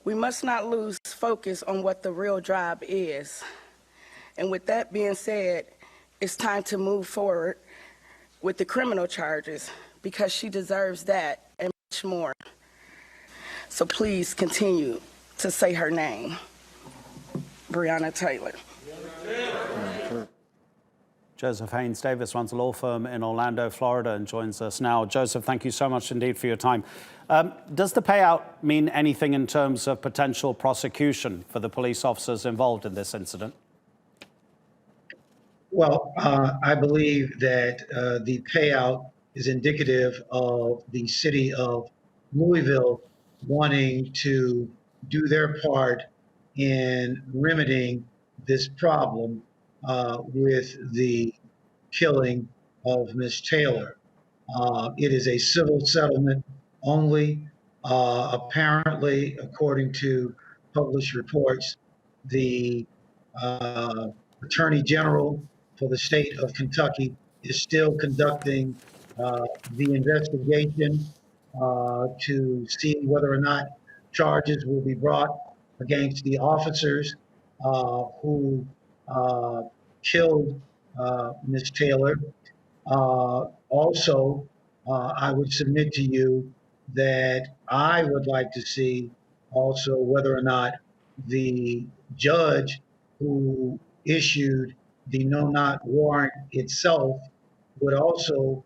We must not lose focus on what the real job is. And with that being said, it's time to move forward with the criminal charges because she deserves that and much more. So please continue to say her name, Breonna Taylor. Joseph Haynes Davis runs a law firm in Orlando, Florida, and joins us now. Joseph, thank you so much indeed for your time. Does the payout mean anything in terms of potential prosecution for the police officers involved in this incident? Well, I believe that the payout is indicative of the city of Louisville wanting to do their part in remedying this problem with the killing of Ms. Taylor. It is a civil settlement only. Apparently, according to published reports, the Attorney General for the state of Kentucky is still conducting the investigation to see whether or not charges will be brought against the officers who killed Ms. Taylor. Also, I would submit to you that I would like to see also whether or not the judge who issued the no-knock warrant itself would also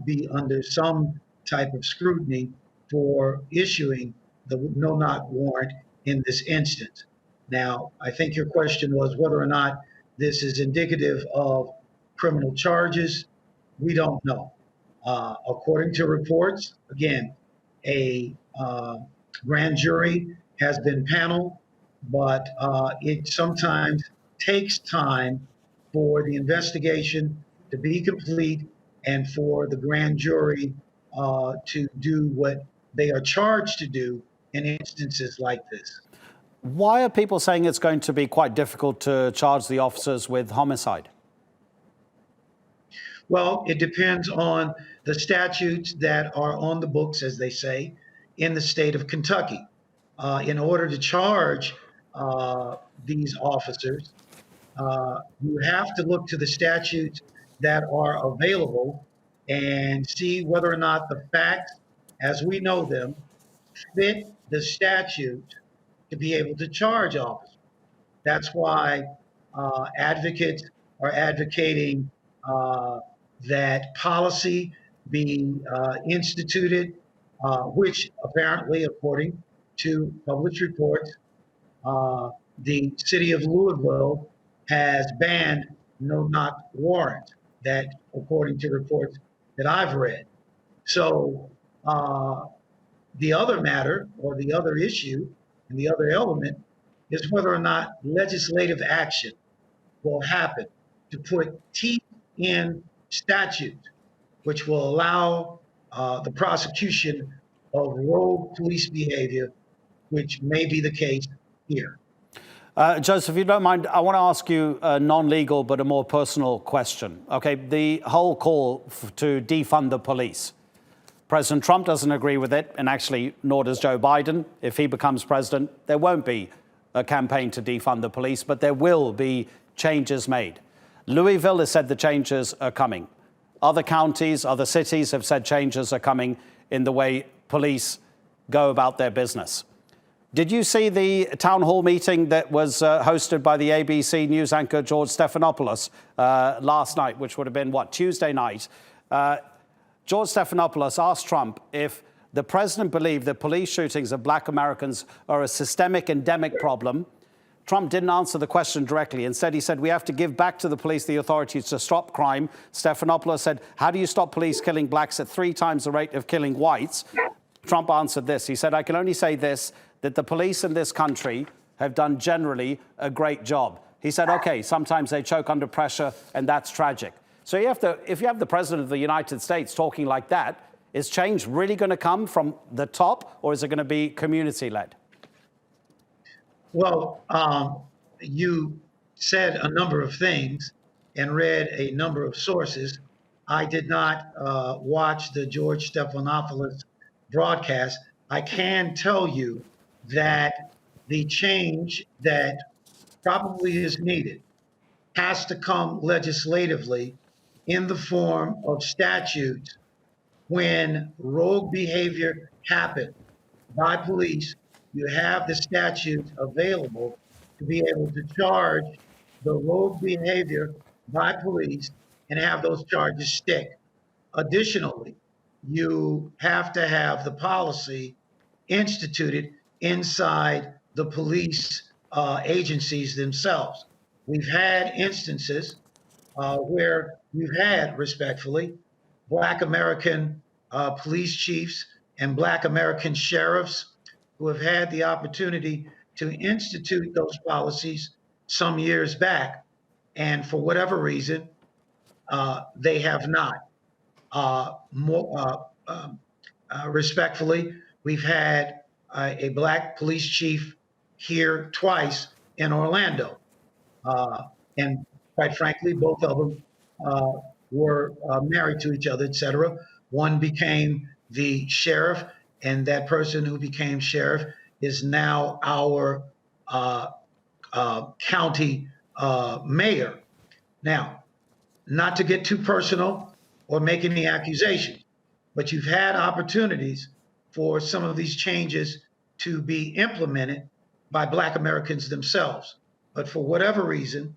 be under some type of scrutiny for issuing the no-knock warrant in this instance. Now, I think your question was whether or not this is indicative of criminal charges. We don't know. According to reports, again, a grand jury has been paneled, but it sometimes takes time for the investigation to be complete and for the grand jury to do what they are charged to do in instances like this. Why are people saying it's going to be quite difficult to charge the officers with homicide? Well, it depends on the statutes that are on the books, as they say, in the state of Kentucky. In order to charge these officers, you have to look to the statutes that are available and see whether or not the facts, as we know them, fit the statute to be able to charge officers. That's why advocates are advocating that policy be instituted, which apparently, according to published reports, the city of Louisville has banned no-knock warrants, that according to reports that I've read. So the other matter, or the other issue, and the other element is whether or not legislative action will happen to put teeth in statutes which will allow the prosecution of rogue police behavior, which may be the case here. Joseph, if you don't mind, I want to ask you a non-legal but a more personal question. Okay, the whole call to defund the police. President Trump doesn't agree with it, and actually, nor does Joe Biden. If he becomes president, there won't be a campaign to defund the police, but there will be changes made. Louisville has said the changes are coming. Other counties, other cities have said changes are coming in the way police go about their business. Did you see the town hall meeting that was hosted by the ABC news anchor George Stephanopoulos last night, which would have been, Tuesday night? George Stephanopoulos asked Trump if the president believed that police shootings of black Americans are a systemic, endemic problem. Trump didn't answer the question directly. Instead, he said, we have to give back to the police the authorities to stop crime. Stephanopoulos said, how do you stop police killing blacks at 3 times the rate of killing whites? Trump answered this. He said, I can only say this, that the police in this country have done generally a great job. He said, okay, sometimes they choke under pressure, and that's tragic. So if you have the president of the United States talking like that, is change really going to come from the top, or is it going to be community-led? Well, you said a number of things and read a number of sources. I did not watch the George Stephanopoulos broadcast. I can tell you that the change that probably is needed has to come legislatively in the form of statutes when rogue behavior happens by police. You have the statutes available to be able to charge the rogue behavior by police and have those charges stick. Additionally, you have to have the policy instituted inside the police agencies themselves. We've had instances where we've had, respectfully, Black American police chiefs and Black American sheriffs who have had the opportunity to institute those policies some years back, and for whatever reason, they have not. Respectfully, we've had a Black police chief here twice in Orlando. And quite frankly, both of them were married to each other, et cetera. One became the sheriff, and that person who became sheriff is now our county mayor. Now, not to get too personal or make any accusations, but you've had opportunities for some of these changes to be implemented by Black Americans themselves. But for whatever reason,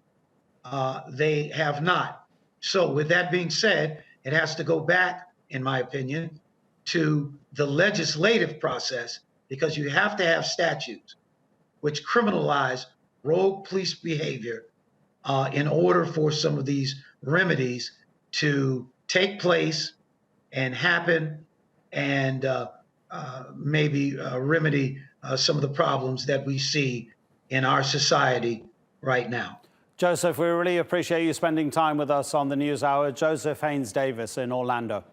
they have not. So with that being said, it has to go back, in my opinion, to the legislative process, because you have to have statutes which criminalize rogue police behavior in order for some of these remedies to take place and happen, and maybe remedy some of the problems that we see in our society right now. Joseph, we really appreciate you spending time with us on the News Hour. Joseph Haynes Davis in Orlando.